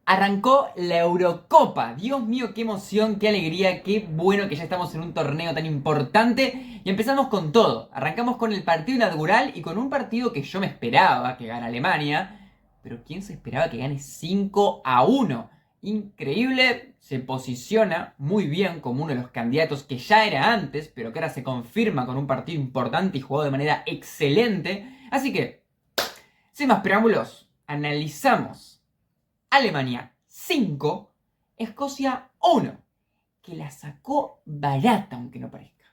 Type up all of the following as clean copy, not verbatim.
Arrancó la Eurocopa. Dios mío, qué emoción, qué alegría, qué bueno que ya estamos en un torneo tan importante. Y empezamos con todo. Arrancamos con el partido inaugural y con un partido que yo me esperaba que gane Alemania. Pero ¿quién se esperaba que gane 5-1? Increíble, se posiciona muy bien como uno de los candidatos que ya era antes, pero que ahora se confirma con un partido importante y jugado de manera excelente. Así que, sin más preámbulos, analizamos Alemania 5, Escocia 1, que la sacó barata aunque no parezca.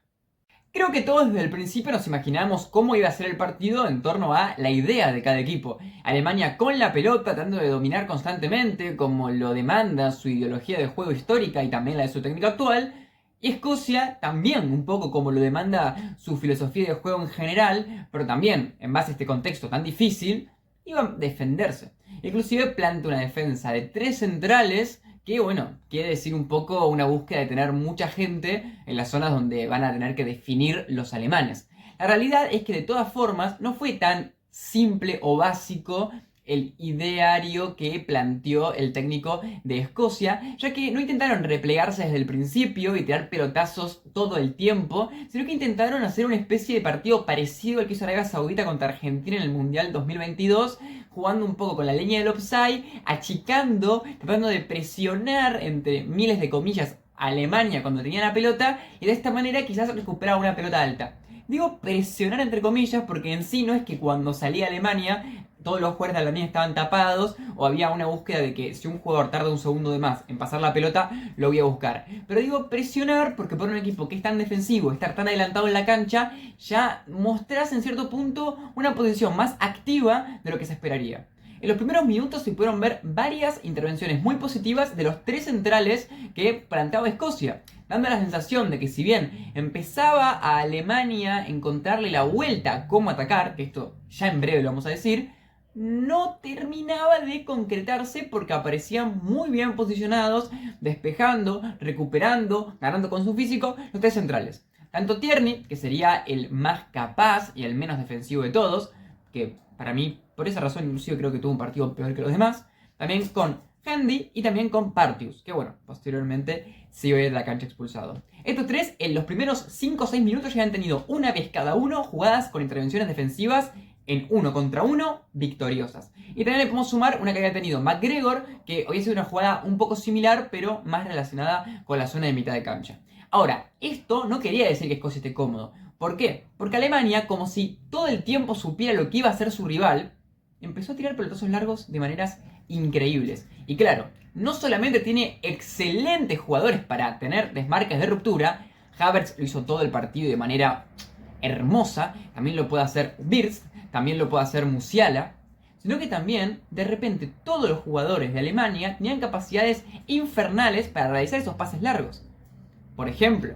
Creo que todos desde el principio nos imaginamos cómo iba a ser el partido en torno a la idea de cada equipo. Alemania con la pelota, tratando de dominar constantemente, como lo demanda su ideología de juego histórica y también la de su técnica actual. Y Escocia también, un poco como lo demanda su filosofía de juego en general, pero también, en base a este contexto tan difícil, iba a defenderse. Inclusive plantea una defensa de 3 centrales que, bueno, quiere decir un poco una búsqueda de tener mucha gente en las zonas donde van a tener que definir los alemanes. La realidad es que de todas formas no fue tan simple o básico el ideario que planteó el técnico de Escocia, ya que no intentaron replegarse desde el principio y tirar pelotazos todo el tiempo, sino que intentaron hacer una especie de partido parecido al que hizo Arabia Saudita contra Argentina en el Mundial 2022, jugando un poco con la línea del offside, achicando, tratando de presionar entre miles de comillas a Alemania cuando tenía la pelota y de esta manera quizás recuperar una pelota alta. Digo presionar entre comillas porque en sí no es que cuando salía Alemania todos los jugadores de la línea estaban tapados o había una búsqueda de que si un jugador tarda un segundo de más en pasar la pelota, lo voy a buscar. Pero digo presionar porque por un equipo que es tan defensivo, estar tan adelantado en la cancha, ya mostrás en cierto punto una posición más activa de lo que se esperaría. En los primeros minutos se pudieron ver varias intervenciones muy positivas de los 3 centrales que planteaba Escocia, dando la sensación de que si bien empezaba a Alemania encontrarle la vuelta a cómo atacar, que esto ya en breve lo vamos a decir, no terminaba de concretarse porque aparecían muy bien posicionados, despejando, recuperando, ganando con su físico los 3 centrales. Tanto Tierney, que sería el más capaz y el menos defensivo de todos, que para mí, por esa razón, inclusive creo que tuvo un partido peor que los demás, también con Handy y también con Partius, que bueno, posteriormente se iba a ir de la cancha expulsado. Estos 3 en los primeros 5 o 6 minutos ya han tenido una vez cada uno jugadas con intervenciones defensivas en 1 contra 1 victoriosas. Y también le podemos sumar una que había tenido McGregor, que hoy ha sido una jugada un poco similar, pero más relacionada con la zona de mitad de cancha. Ahora, esto no quería decir que Escocia esté cómodo. ¿Por qué? Porque Alemania, como si todo el tiempo supiera lo que iba a hacer su rival, empezó a tirar pelotazos largos de maneras increíbles. Y claro, no solamente tiene excelentes jugadores para tener desmarques de ruptura, Havertz lo hizo todo el partido de manera hermosa, también lo puede hacer Wirtz, también lo puede hacer Musiala, sino que también, de repente, todos los jugadores de Alemania tenían capacidades infernales para realizar esos pases largos. Por ejemplo,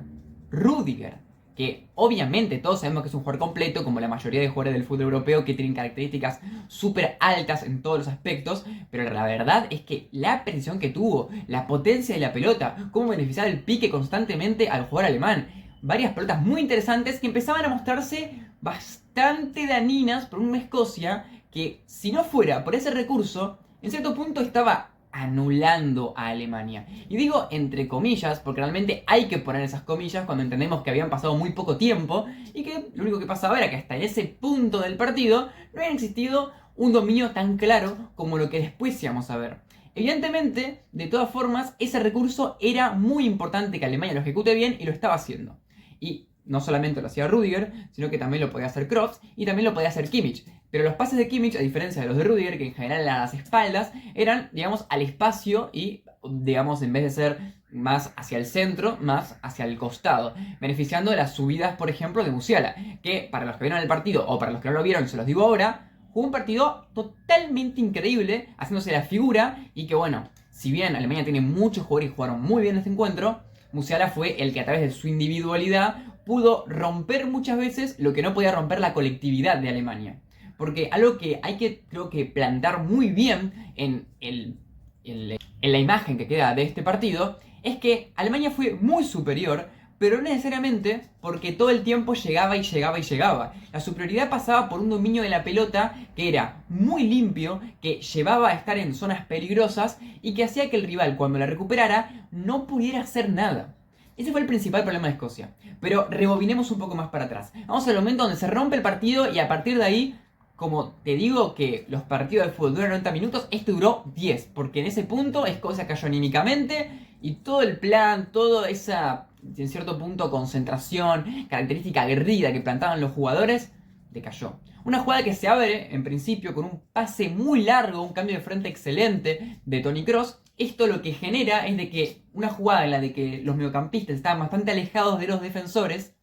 Rüdiger, que obviamente todos sabemos que es un jugador completo, como la mayoría de jugadores del fútbol europeo que tienen características súper altas en todos los aspectos, pero la verdad es que la precisión que tuvo, la potencia de la pelota, cómo beneficiar el pique constantemente al jugador alemán, varias pelotas muy interesantes que empezaban a mostrarse bastante dañinas por una Escocia que, si no fuera por ese recurso, en cierto punto estaba anulando a Alemania. Y digo entre comillas, porque realmente hay que poner esas comillas cuando entendemos que habían pasado muy poco tiempo y que lo único que pasaba era que hasta en ese punto del partido no había existido un dominio tan claro como lo que después íbamos a ver. Evidentemente, de todas formas, ese recurso era muy importante que Alemania lo ejecute bien y lo estaba haciendo. Y no solamente lo hacía Rüdiger, sino que también lo podía hacer Kroos y también lo podía hacer Kimmich. Pero los pases de Kimmich, a diferencia de los de Rüdiger, que en general eran a las espaldas, eran, digamos, al espacio y, digamos, en vez de ser más hacia el centro, más hacia el costado, beneficiando de las subidas, por ejemplo, de Musiala, que para los que vieron el partido o para los que no lo vieron, se los digo ahora, jugó un partido totalmente increíble, haciéndose la figura y que, bueno, si bien Alemania tiene muchos jugadores y jugaron muy bien este encuentro, Musiala fue el que a través de su individualidad pudo romper muchas veces lo que no podía romper la colectividad de Alemania. Porque algo que hay que, creo que, plantar muy bien en la imagen que queda de este partido es que Alemania fue muy superior pero no necesariamente porque todo el tiempo llegaba y llegaba y llegaba. La superioridad pasaba por un dominio de la pelota que era muy limpio, que llevaba a estar en zonas peligrosas y que hacía que el rival, cuando la recuperara, no pudiera hacer nada. Ese fue el principal problema de Escocia. Pero rebobinemos un poco más para atrás. Vamos al momento donde se rompe el partido y a partir de ahí, como te digo que los partidos de fútbol duran 90 minutos, este duró 10. Porque en ese punto Escocia cayó anímicamente y todo el plan, toda esa, en cierto punto, concentración, característica aguerrida que plantaban los jugadores, decayó. Una jugada que se abre, en principio, con un pase muy largo, un cambio de frente excelente de Toni Kroos. Esto lo que genera es de que una jugada en la de que los mediocampistas estaban bastante alejados de los defensores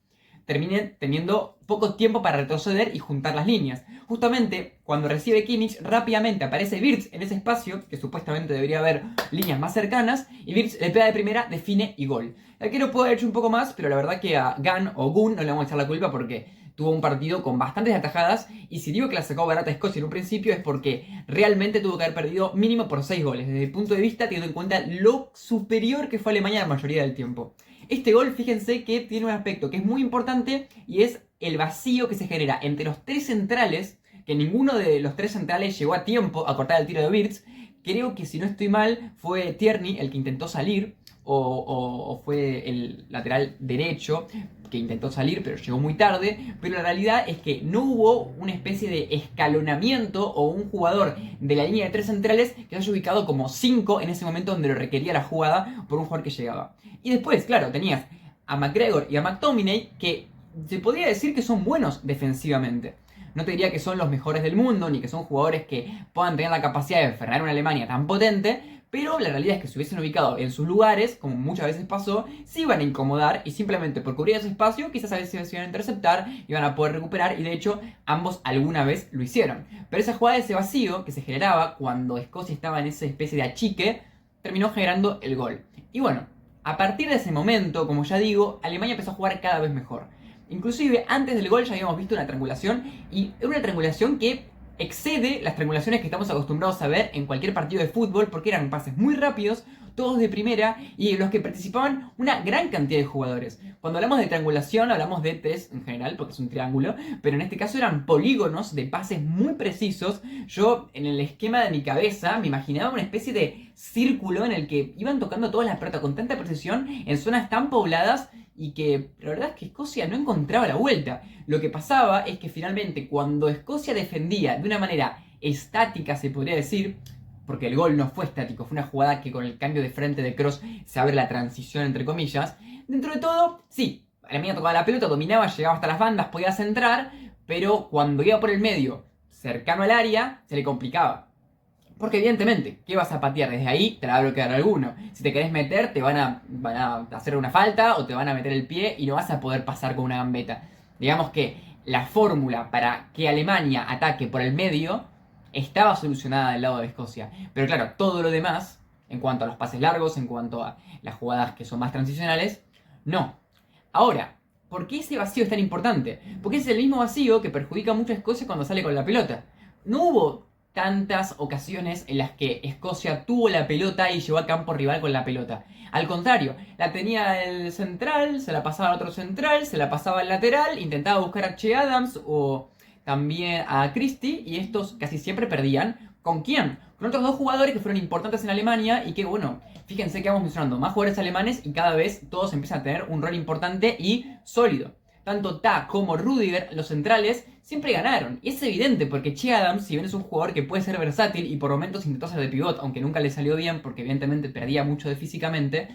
terminen teniendo poco tiempo para retroceder y juntar las líneas. Justamente cuando recibe Kimmich, rápidamente aparece Wirtz en ese espacio, que supuestamente debería haber líneas más cercanas, y Wirtz le pega de primera, define y gol. El arquero puede haber hecho un poco más, pero la verdad que a Gunn no le vamos a echar la culpa porque tuvo un partido con bastantes atajadas, y si digo que la sacó barata Escocia en un principio es porque realmente tuvo que haber perdido mínimo por 6 goles, desde el punto de vista teniendo en cuenta lo superior que fue Alemania la mayoría del tiempo. Este gol, fíjense que tiene un aspecto que es muy importante y es el vacío que se genera entre los tres centrales, que ninguno de los tres centrales llegó a tiempo a cortar el tiro de Wirtz. Creo que si no estoy mal fue Tierney el que intentó salir, o fue el lateral derecho que intentó salir pero llegó muy tarde, pero la realidad es que no hubo una especie de escalonamiento o un jugador de la línea de tres centrales que se haya ubicado como 5 en ese momento donde lo requería la jugada por un jugador que llegaba. Y después, claro, tenías a McGregor y a McTominay que se podría decir que son buenos defensivamente. No te diría que son los mejores del mundo, ni que son jugadores que puedan tener la capacidad de frenar una Alemania tan potente, pero la realidad es que si hubiesen ubicado en sus lugares, como muchas veces pasó, se iban a incomodar y simplemente por cubrir ese espacio, quizás a veces se iban a interceptar, iban a poder recuperar y de hecho ambos alguna vez lo hicieron. Pero esa jugada de ese vacío que se generaba cuando Escocia estaba en esa especie de achique, terminó generando el gol. Y bueno, a partir de ese momento, como ya digo, Alemania empezó a jugar cada vez mejor. Inclusive antes del gol ya habíamos visto una triangulación y una triangulación que excede las triangulaciones que estamos acostumbrados a ver en cualquier partido de fútbol porque eran pases muy rápidos, todos de primera y en los que participaban una gran cantidad de jugadores. Cuando hablamos de triangulación hablamos de tres en general porque es un triángulo, pero en este caso eran polígonos de pases muy precisos. Yo en el esquema de mi cabeza me imaginaba una especie de círculo en el que iban tocando todas las pelotas con tanta precisión en zonas tan pobladas y que la verdad es que Escocia no encontraba la vuelta. Lo que pasaba es que finalmente cuando Escocia defendía de una manera estática, se podría decir, porque el gol no fue estático, fue una jugada que con el cambio de frente de Kroos se abre la transición entre comillas, dentro de todo, sí, Alemania tocaba la pelota, dominaba, llegaba hasta las bandas, podía centrar, pero cuando iba por el medio, cercano al área, se le complicaba. Porque evidentemente, ¿qué vas a patear? Desde ahí te la va a bloquear alguno. Si te querés meter, te van a hacer una falta o te van a meter el pie y no vas a poder pasar con una gambeta. Digamos que la fórmula para que Alemania ataque por el medio estaba solucionada del lado de Escocia. Pero claro, todo lo demás, en cuanto a los pases largos, en cuanto a las jugadas que son más transicionales, no. Ahora, ¿por qué ese vacío es tan importante? Porque es el mismo vacío que perjudica mucho a Escocia cuando sale con la pelota. No hubo tantas ocasiones en las que Escocia tuvo la pelota y llevó a campo rival con la pelota. Al contrario, la tenía el central, se la pasaba al otro central, se la pasaba al lateral, intentaba buscar a Che Adams o también a Christie y estos casi siempre perdían. ¿Con quién? Con otros dos jugadores que fueron importantes en Alemania y que, bueno, fíjense que vamos mencionando más jugadores alemanes y cada vez todos empiezan a tener un rol importante y sólido. Tanto Ta como Rudiger, los centrales, siempre ganaron. Y es evidente porque Che Adams, si bien es un jugador que puede ser versátil y por momentos intentó hacer de pivot, aunque nunca le salió bien porque evidentemente perdía mucho de físicamente,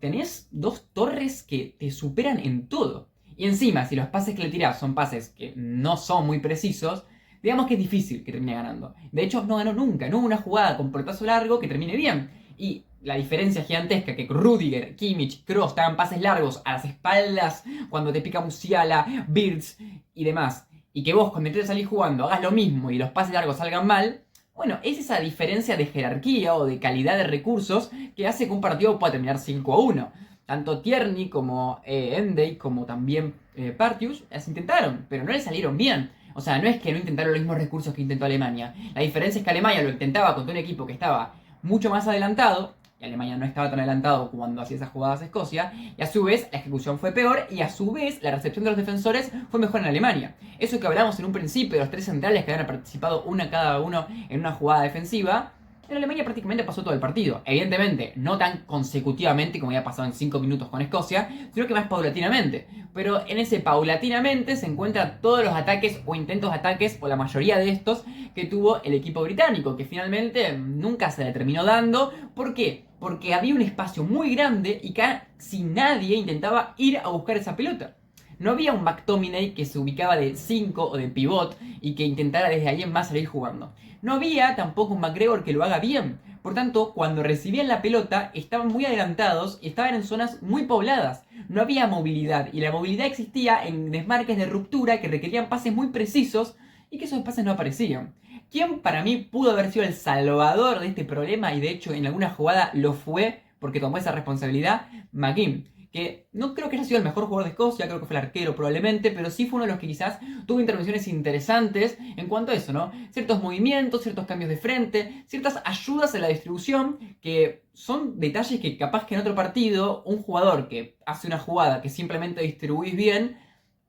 tenés dos torres que te superan en todo. Y encima, si los pases que le tirás son pases que no son muy precisos, digamos que es difícil que termine ganando. De hecho, no ganó nunca. No hubo una jugada con pelotazo largo que termine bien. Y la diferencia gigantesca que Rudiger, Kimmich, Kroos te hagan pases largos a las espaldas cuando te pica Musiala, Wirtz y demás, y que vos cuando intentes salir jugando hagas lo mismo y los pases largos salgan mal, bueno, es esa diferencia de jerarquía o de calidad de recursos que hace que un partido pueda terminar 5-1. Tanto Tierney como Endey como también Partius las intentaron, pero no les salieron bien. O sea, no es que no intentaron los mismos recursos que intentó Alemania. La diferencia es que Alemania lo intentaba contra un equipo que estaba mucho más adelantado. y Alemania no estaba tan adelantado cuando hacía esas jugadas a Escocia, y a su vez la ejecución fue peor, y a su vez la recepción de los defensores fue mejor en Alemania. Eso que hablamos en un principio de los tres centrales que habían participado una cada uno en una jugada defensiva, en Alemania prácticamente pasó todo el partido. Evidentemente, no tan consecutivamente como había pasado en 5 minutos con Escocia, sino que más paulatinamente. Pero en ese paulatinamente se encuentran todos los ataques o intentos de ataques, o la mayoría de estos, que tuvo el equipo británico, que finalmente nunca se le terminó dando. ¿Por qué? Porque había un espacio muy grande y casi nadie intentaba ir a buscar esa pelota. No había un McTominay que se ubicaba de 5 o de pivot y que intentara desde ahí en más salir jugando. No había tampoco un McGregor que lo haga bien. Por tanto, cuando recibían la pelota, estaban muy adelantados y estaban en zonas muy pobladas. No había movilidad, y la movilidad existía en desmarques de ruptura que requerían pases muy precisos y que esos pases no aparecían. ¿Quién para mí pudo haber sido el salvador de este problema? Y de hecho en alguna jugada lo fue porque tomó esa responsabilidad. McGinn, que no creo que haya sido el mejor jugador de Escocia, creo que fue el arquero probablemente, pero sí fue uno de los que quizás tuvo intervenciones interesantes en cuanto a eso, ¿no? Ciertos movimientos, ciertos cambios de frente, ciertas ayudas en la distribución, que son detalles que capaz que en otro partido, un jugador que hace una jugada que simplemente distribuís bien,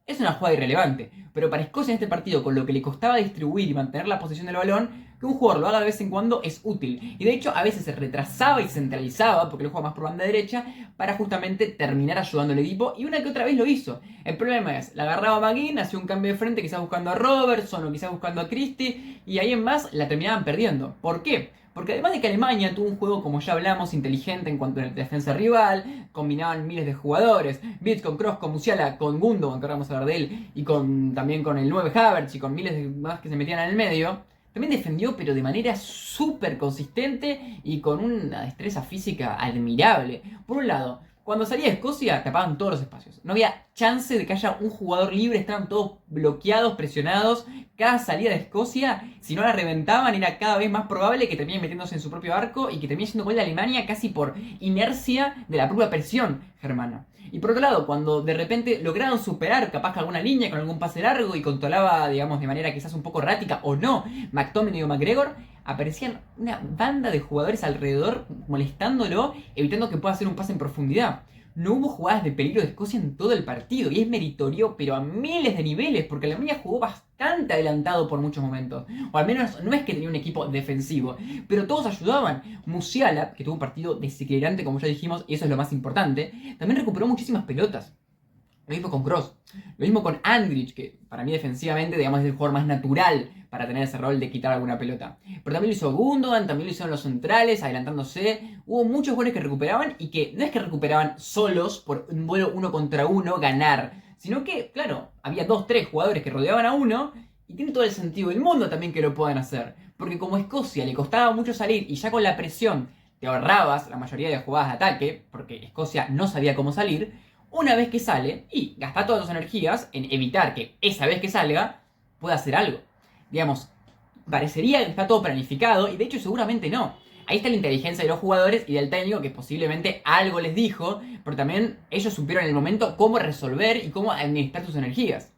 es una jugada irrelevante. Pero para Escocia en este partido, con lo que le costaba distribuir y mantener la posesión del balón, que un jugador lo haga de vez en cuando es útil. Y de hecho a veces se retrasaba y centralizaba, porque lo juega más por banda derecha, para justamente terminar ayudando al equipo, y una que otra vez lo hizo. El problema es, la agarraba McGinn, hacía un cambio de frente quizás buscando a Robertson o quizás buscando a Christie, y ahí en más la terminaban perdiendo. ¿Por qué? Porque además de que Alemania tuvo un juego, como ya hablamos, inteligente en cuanto a la defensa rival, combinaban miles de jugadores, Bits con Kroos, con Musiala, con Gundogan, que ahora vamos a hablar de él, y también con el 9 Havertz y con miles de más que se metían en el medio, también defendió, pero de manera súper consistente y con una destreza física admirable. Por un lado, cuando salía Escocia, tapaban todos los espacios. No había chance de que haya un jugador libre, estaban todos bloqueados, presionados. Cada salida de Escocia, si no la reventaban, era cada vez más probable que terminen metiéndose en su propio arco y que termine siendo gol de Alemania casi por inercia de la propia presión germana. Y por otro lado, cuando de repente lograron superar capaz que alguna línea con algún pase largo y controlaba, digamos, de manera quizás un poco errática o no, McTominay o McGregor, aparecían una banda de jugadores alrededor molestándolo, evitando que pueda hacer un pase en profundidad. No hubo jugadas de peligro de Escocia en todo el partido, y es meritorio, pero a miles de niveles, porque Alemania jugó bastante adelantado por muchos momentos. O al menos no es que tenía un equipo defensivo, pero todos ayudaban. Musiala, que tuvo un partido desequilibrante, como ya dijimos, y eso es lo más importante, también recuperó muchísimas pelotas. Lo mismo con Kroos, lo mismo con Andrich, que para mí defensivamente, digamos, es el jugador más natural para tener ese rol de quitar alguna pelota. Pero también lo hizo Gundogan, también lo hicieron los centrales, adelantándose. Hubo muchos jugadores que recuperaban, y que no es que recuperaban solos por un duelo 1 contra 1 ganar, sino que, claro, había 2, 3 jugadores que rodeaban a uno, y tiene todo el sentido del mundo también que lo puedan hacer. Porque como a Escocia le costaba mucho salir, y ya con la presión te ahorrabas la mayoría de jugadas de ataque, porque Escocia no sabía cómo salir, una vez que sale, y gasta todas sus energías en evitar que esa vez que salga pueda hacer algo. Digamos, parecería que está todo planificado, y de hecho seguramente no. Ahí está la inteligencia de los jugadores y del técnico, que posiblemente algo les dijo, pero también ellos supieron en el momento cómo resolver y cómo administrar sus energías.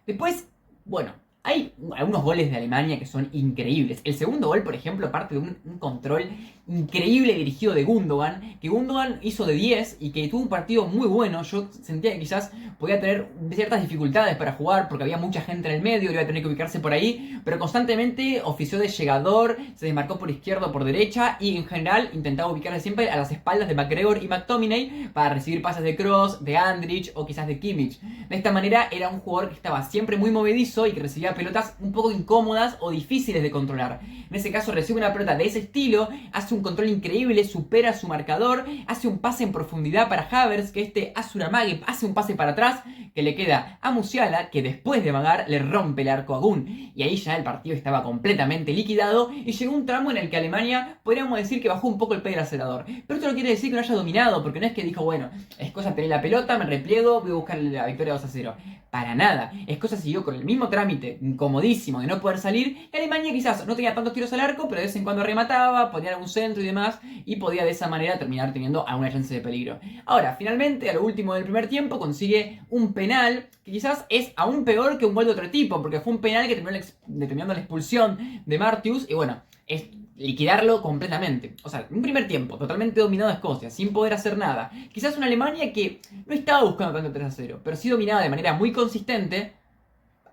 Después, bueno, hay algunos goles de Alemania que son increíbles. El segundo gol, por ejemplo, parte de un control increíble dirigido de Gundogan, que Gundogan hizo de 10 y que tuvo un partido muy bueno. Yo sentía que quizás podía tener ciertas dificultades para jugar porque había mucha gente en el medio, iba a tener que ubicarse por ahí, pero constantemente ofició de llegador, se desmarcó por izquierda o por derecha, y en general intentaba ubicarse siempre a las espaldas de McGregor y McTominay para recibir pases de Kroos, de Andrich o quizás de Kimmich. De esta manera era un jugador que estaba siempre muy movedizo y que recibía pelotas un poco incómodas o difíciles de controlar. En ese caso recibe una pelota de ese estilo, hace un control increíble, supera su marcador, hace un pase en profundidad para Havertz, que hace una amague, hace un pase para atrás, que le queda a Musiala, que después de amagar le rompe el arco a Gunn. Y ahí ya el partido estaba completamente liquidado, y llegó un tramo en el que Alemania, podríamos decir que bajó un poco el pie del acelerador. Pero esto no quiere decir que no haya dominado, porque no es que dijo, bueno, Escocia tenía la pelota, me repliego, voy a buscar la victoria 2-0. Para nada. Escocia siguió con el mismo trámite incomodísimo de no poder salir, y Alemania quizás no tenía tantos tiros al arco, pero de vez en cuando remataba, ponía algún centro y demás, y podía de esa manera terminar teniendo alguna chance de peligro. Ahora, finalmente, a lo último del primer tiempo, consigue un penal que quizás es aún peor que un gol de otro tipo, porque fue un penal que terminó determinando la expulsión de Martius, y bueno, es liquidarlo completamente. O sea, un primer tiempo, totalmente dominado a Escocia, sin poder hacer nada. Quizás una Alemania que no estaba buscando tanto 3-0, pero sí dominaba de manera muy consistente.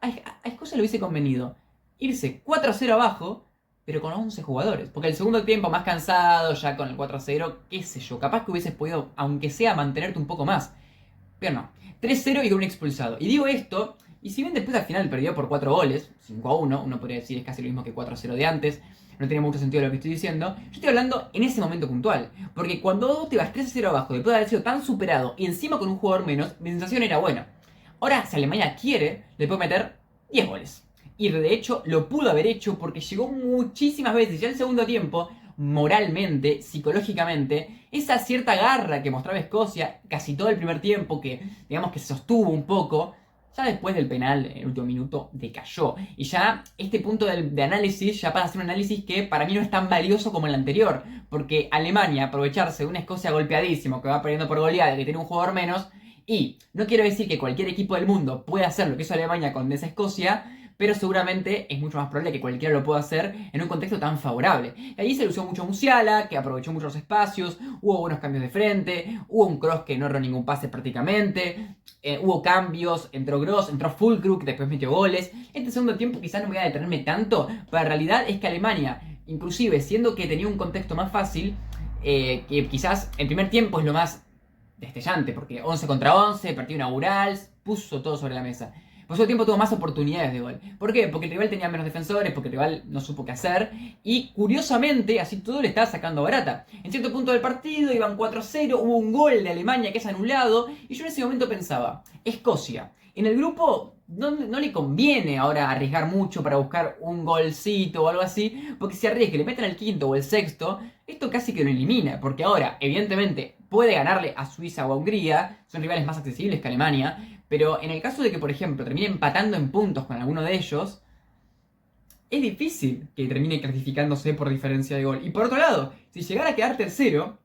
A Escocia le hubiese convenido irse 4-0 abajo, pero con 11 jugadores. Porque el segundo tiempo más cansado, ya con el 4-0, qué sé yo, capaz que hubieses podido, aunque sea, mantenerte un poco más. Pero no, 3-0 y con un expulsado. Y digo esto, y si bien después al final perdió por 4 goles, 5-1, uno podría decir es casi lo mismo que 4-0 de antes, no tiene mucho sentido lo que estoy diciendo, yo estoy hablando en ese momento puntual. Porque cuando vos te vas 3-0 abajo, después de haber sido tan superado y encima con un jugador menos, mi sensación era buena. Ahora, si Alemania quiere, le puede meter 10 goles. Y de hecho lo pudo haber hecho porque llegó muchísimas veces, ya en el segundo tiempo, moralmente, psicológicamente, esa cierta garra que mostraba Escocia casi todo el primer tiempo, que digamos que se sostuvo un poco, ya después del penal en el último minuto decayó. Y ya este punto de análisis ya pasa a ser un análisis que para mí no es tan valioso como el anterior, porque Alemania aprovecharse de una Escocia golpeadísimo que va perdiendo por goleada, que tiene un jugador menos, y no quiero decir que cualquier equipo del mundo pueda hacer lo que hizo Alemania con esa Escocia, pero seguramente es mucho más probable que cualquiera lo pueda hacer en un contexto tan favorable. Y allí se usó mucho Musiala, que aprovechó mucho los espacios, hubo buenos cambios de frente, hubo un Kroos que no erró ningún pase prácticamente, hubo cambios, entró Gross, entró Füllkrug, que después metió goles. Este segundo tiempo quizás no me voy a detenerme tanto, pero la realidad es que Alemania, inclusive siendo que tenía un contexto más fácil, que quizás el primer tiempo es lo más destellante, porque 11 contra 11, partido inaugural, puso todo sobre la mesa. Por eso el tiempo tuvo más oportunidades de gol. ¿Por qué? Porque el rival tenía menos defensores, porque el rival no supo qué hacer. Y curiosamente, así todo le estaba sacando barata. En cierto punto del partido iban 4-0, hubo un gol de Alemania que es anulado. Y yo en ese momento pensaba, Escocia, en el grupo no le conviene ahora arriesgar mucho para buscar un golcito o algo así. Porque si arriesga y le meten al quinto o el sexto, esto casi que lo elimina. Porque ahora, evidentemente, puede ganarle a Suiza o a Hungría. Son rivales más accesibles que Alemania. Pero en el caso de que, por ejemplo, termine empatando en puntos con alguno de ellos, es difícil que termine clasificándose por diferencia de gol. Y por otro lado, si llegara a quedar tercero,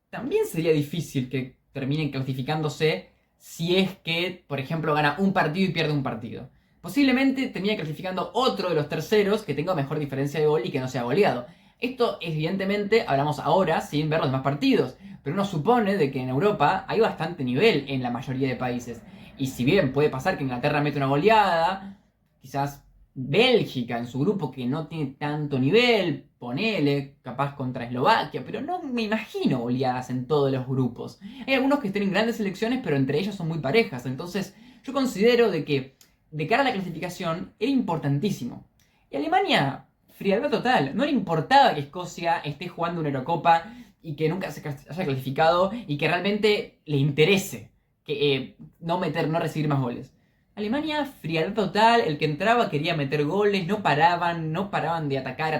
también sería difícil que terminen clasificándose si es que, por ejemplo, gana un partido y pierde un partido. Posiblemente termine clasificando otro de los terceros que tenga mejor diferencia de gol y que no sea goleado. Esto, evidentemente, hablamos ahora sin ver los demás partidos, pero uno supone de que en Europa hay bastante nivel en la mayoría de países. Y si bien puede pasar que Inglaterra mete una goleada, quizás Bélgica en su grupo que no tiene tanto nivel, ponele, capaz contra Eslovaquia, pero no me imagino goleadas en todos los grupos. Hay algunos que estén en grandes selecciones, pero entre ellos son muy parejas. Entonces, yo considero de que de cara a la clasificación era importantísimo. Y Alemania, frialdad total, no le importaba que Escocia esté jugando una Eurocopa y que nunca se haya clasificado y que realmente le interese que no recibir más goles. Alemania, frialdad total, el que entraba quería meter goles, no paraban de atacar.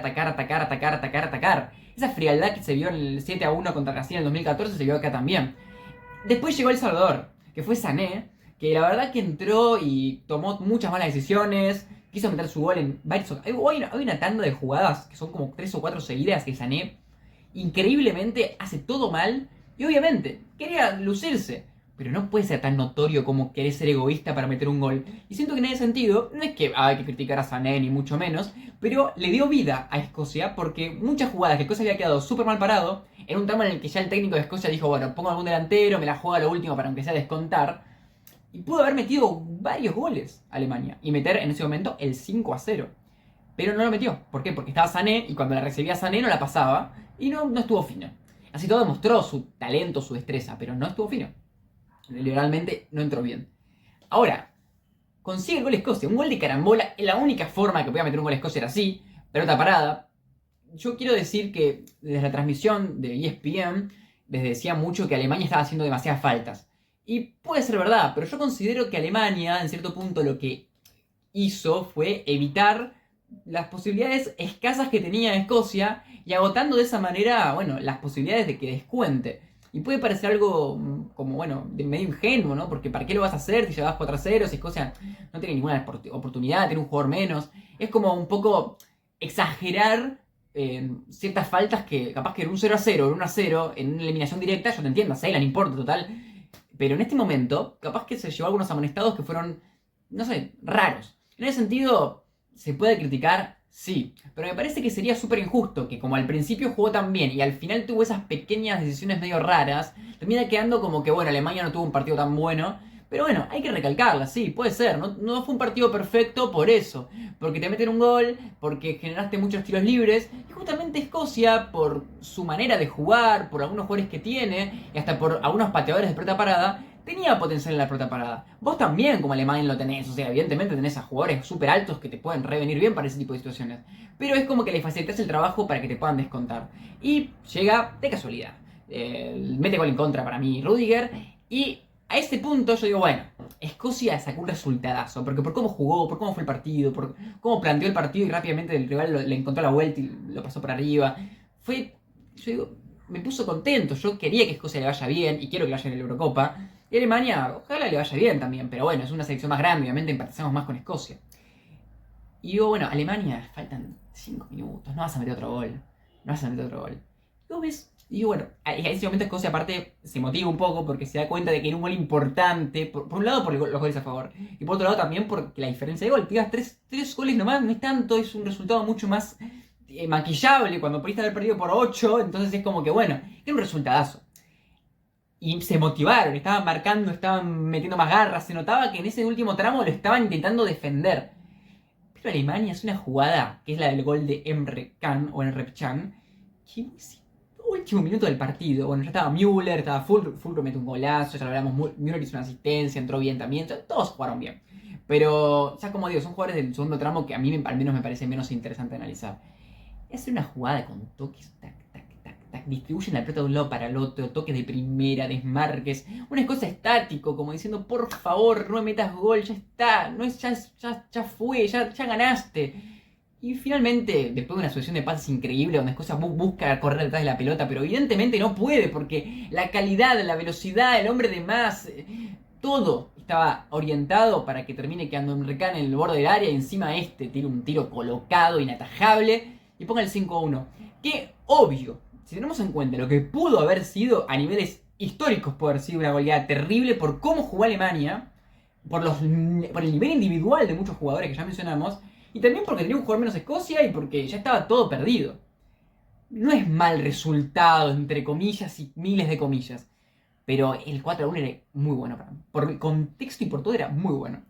Esa frialdad que se vio en el 7-1 contra Brasil en el 2014 se vio acá también. Después llegó El Salvador, que fue Sané, que la verdad que entró y tomó muchas malas decisiones, quiso meter su gol en varios... Hay una tanda de jugadas que son como 3 o 4 seguidas que Sané increíblemente hace todo mal y obviamente quería lucirse. Pero no puede ser tan notorio como querer ser egoísta para meter un gol. Y siento que en ese sentido, no es que hay que criticar a Sané ni mucho menos, pero le dio vida a Escocia porque muchas jugadas que Escocia había quedado súper mal parado, en un tramo en el que ya el técnico de Escocia dijo, bueno, pongo algún delantero, me la juego a lo último para aunque sea descontar. Y pudo haber metido varios goles a Alemania y meter en ese momento el 5-0. Pero no lo metió. ¿Por qué? Porque estaba Sané y cuando la recibía Sané no la pasaba y no estuvo fino. Así todo demostró su talento, su destreza, pero no estuvo fino. Literalmente no entró bien. Ahora, consigue el gol Escocia. Un gol de carambola. Es la única forma que podía meter un gol Escocia era así. Pelota parada. Yo quiero decir que desde la transmisión de ESPN, les decía mucho que Alemania estaba haciendo demasiadas faltas. Y puede ser verdad, pero yo considero que Alemania, en cierto punto, lo que hizo fue evitar las posibilidades escasas que tenía Escocia y agotando de esa manera, bueno, las posibilidades de que descuente. Y puede parecer algo como, bueno, de medio ingenuo, ¿no? Porque ¿para qué lo vas a hacer si llevas 4-0? Si Escocia no tiene ninguna oportunidad, tiene un jugador menos. Es como un poco exagerar ciertas faltas que capaz que en un 0-0, en un 1-0, en una eliminación directa, yo te entiendo, a Ceylan no importa, total. Pero en este momento, capaz que se llevó algunos amonestados que fueron, no sé, raros. En ese sentido, ¿se puede criticar? Sí, pero me parece que sería súper injusto que como al principio jugó tan bien y al final tuvo esas pequeñas decisiones medio raras, termina quedando como que, bueno, Alemania no tuvo un partido tan bueno. Pero bueno, hay que recalcarla, sí, puede ser. No fue un partido perfecto por eso. Porque te meten un gol, porque generaste muchos tiros libres. Y justamente Escocia, por su manera de jugar, por algunos jugadores que tiene, y hasta por algunos pateadores de pelota parada, tenía potencial en la pelota parada. Vos también como Alemania lo tenés. O sea, evidentemente tenés a jugadores súper altos que te pueden revenir bien para ese tipo de situaciones. Pero es como que le facilitas el trabajo para que te puedan descontar. Y llega de casualidad. Mete gol en contra para mí Rudiger. Y a ese punto yo digo, bueno, Escocia sacó un resultadazo, porque por cómo jugó, por cómo fue el partido, por cómo planteó el partido y rápidamente el rival le encontró la vuelta y lo pasó por arriba. Yo digo, me puso contento, yo quería que Escocia le vaya bien y quiero que le vaya en la Eurocopa. Y Alemania, ojalá le vaya bien también, pero bueno, es una selección más grande, obviamente empatizamos más con Escocia. Y digo, bueno, Alemania, faltan 5 minutos, no vas a meter otro gol, no vas a meter otro gol. Y vos ves. Y bueno, en ese momento Escocia aparte se motiva un poco porque se da cuenta de que era un gol importante, por un lado por los goles a favor, y por otro lado también porque la diferencia de gol, te das tres goles nomás, no es tanto, es un resultado mucho más maquillable cuando pudiste haber perdido por 8, entonces es como que bueno, era un resultadazo. Y se motivaron, estaban marcando, estaban metiendo más garras, se notaba que en ese último tramo lo estaban intentando defender. Pero Alemania es una jugada, que es la del gol de Emre Can o Emre Can, que último minuto del partido. Bueno, ya estaba Müller, estaba Fulcro mete un golazo, ya lo hablamos, Müller hizo una asistencia, entró bien también, todos jugaron bien. Pero, ya como digo, son jugadores del segundo tramo que a mí al menos me parece menos interesante analizar. Es una jugada con toques, tac, tac, tac, tac, distribuyen la pelota de un lado para el otro, toques de primera, desmarques, una cosa estático, como diciendo, por favor, no me metas gol, ya está, no es, ya fue, ya ganaste. Y finalmente, después de una sucesión de pases increíble, donde Escocia busca correr detrás de la pelota, pero evidentemente no puede, porque la calidad, la velocidad, el hombre de más, todo estaba orientado para que termine quedando Emre Can en el borde del área y encima tira un tiro colocado, inatajable, y ponga el 5-1. Que obvio, si tenemos en cuenta lo que pudo haber sido a niveles históricos, puede haber sido una goleada terrible por cómo jugó Alemania, por el nivel individual de muchos jugadores que ya mencionamos, y también porque tenía un jugador menos Escocia y porque ya estaba todo perdido. No es mal resultado, entre comillas y miles de comillas. Pero el 4-1 era muy bueno para mí. Por el contexto y por todo era muy bueno.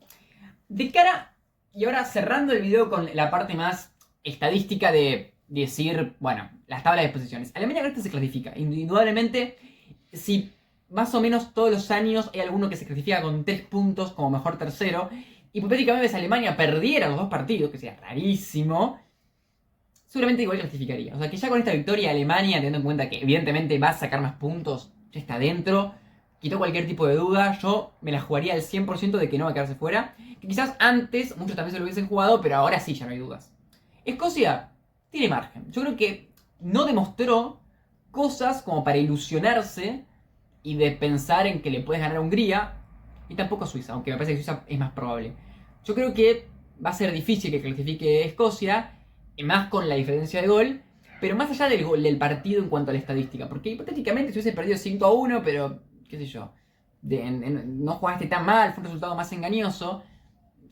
De cara, y ahora cerrando el video con la parte más estadística de decir, bueno, las tablas de posiciones. Alemania ahorita se clasifica. Indudablemente, si más o menos todos los años hay alguno que se clasifica con 3 puntos como mejor tercero, hipotéticamente si Alemania perdiera los 2 partidos, que sería rarísimo, seguramente igual clasificaría. O sea que ya con esta victoria Alemania, teniendo en cuenta que evidentemente va a sacar más puntos, ya está dentro, quitó cualquier tipo de duda, yo me la jugaría al 100% de que no va a quedarse fuera. Que quizás antes muchos también se lo hubiesen jugado, pero ahora sí ya no hay dudas. Escocia tiene margen. Yo creo que no demostró cosas como para ilusionarse y de pensar en que le puedes ganar a Hungría y tampoco a Suiza, aunque me parece que Suiza es más probable. Yo creo que va a ser difícil que clasifique Escocia, y más con la diferencia de gol, pero más allá del partido en cuanto a la estadística, porque hipotéticamente si hubiese perdido 5-1, pero qué sé yo, no jugaste tan mal, fue un resultado más engañoso,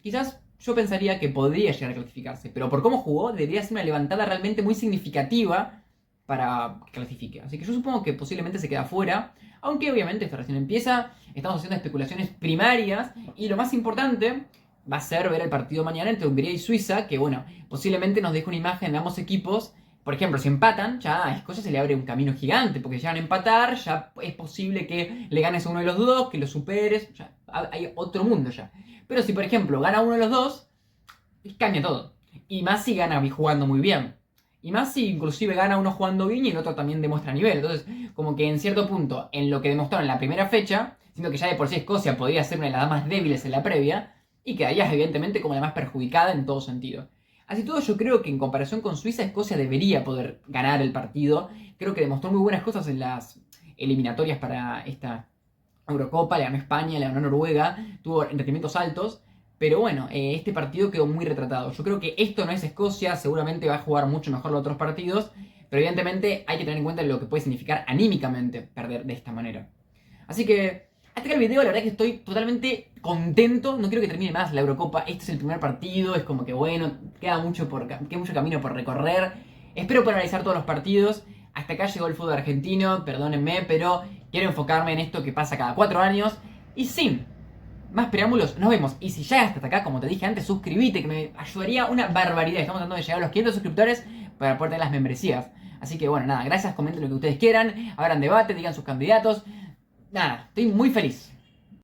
quizás yo pensaría que podría llegar a clasificarse, pero por cómo jugó debería ser una levantada realmente muy significativa para que clasifique. Así que yo supongo que posiblemente se queda fuera, aunque obviamente esta recién empieza, estamos haciendo especulaciones primarias y lo más importante va a ser ver el partido mañana entre Hungría y Suiza, que bueno, posiblemente nos deje una imagen de ambos equipos. Por ejemplo, si empatan, ya a Escocia se le abre un camino gigante, porque si llegan a empatar, ya es posible que le ganes a uno de los dos, que lo superes, ya hay otro mundo ya. Pero si por ejemplo gana uno de los dos, cambia todo. Y más si gana jugando muy bien. Y más si inclusive gana uno jugando bien y el otro también demuestra nivel. Entonces, como que en cierto punto, en lo que demostraron en la primera fecha, siendo que ya de por sí Escocia podría ser una de las más débiles en la previa, y quedaría evidentemente como la más perjudicada en todo sentido. Así todo, yo creo que en comparación con Suiza, Escocia debería poder ganar el partido. Creo que demostró muy buenas cosas en las eliminatorias para esta Eurocopa, le ganó España, le ganó Noruega, tuvo rendimientos altos. Pero bueno, este partido quedó muy retratado. Yo creo que esto no es Escocia, seguramente va a jugar mucho mejor los otros partidos, pero evidentemente hay que tener en cuenta lo que puede significar anímicamente perder de esta manera. Así que, Hasta acá el video, la verdad que estoy totalmente contento. No quiero que termine más la Eurocopa. Este es el primer partido, es como que bueno, queda mucho camino por recorrer. Espero poder analizar todos los partidos. Hasta acá llegó el fútbol argentino, perdónenme, pero quiero enfocarme en esto que pasa cada 4 años. Y sin más preámbulos, nos vemos. Y si llegas hasta acá, como te dije antes, suscríbete, que me ayudaría una barbaridad. Estamos tratando de llegar a los 500 suscriptores para poder tener las membresías. Así que bueno, nada, gracias, comenten lo que ustedes quieran, abran debate, digan sus candidatos. Nada, estoy muy feliz.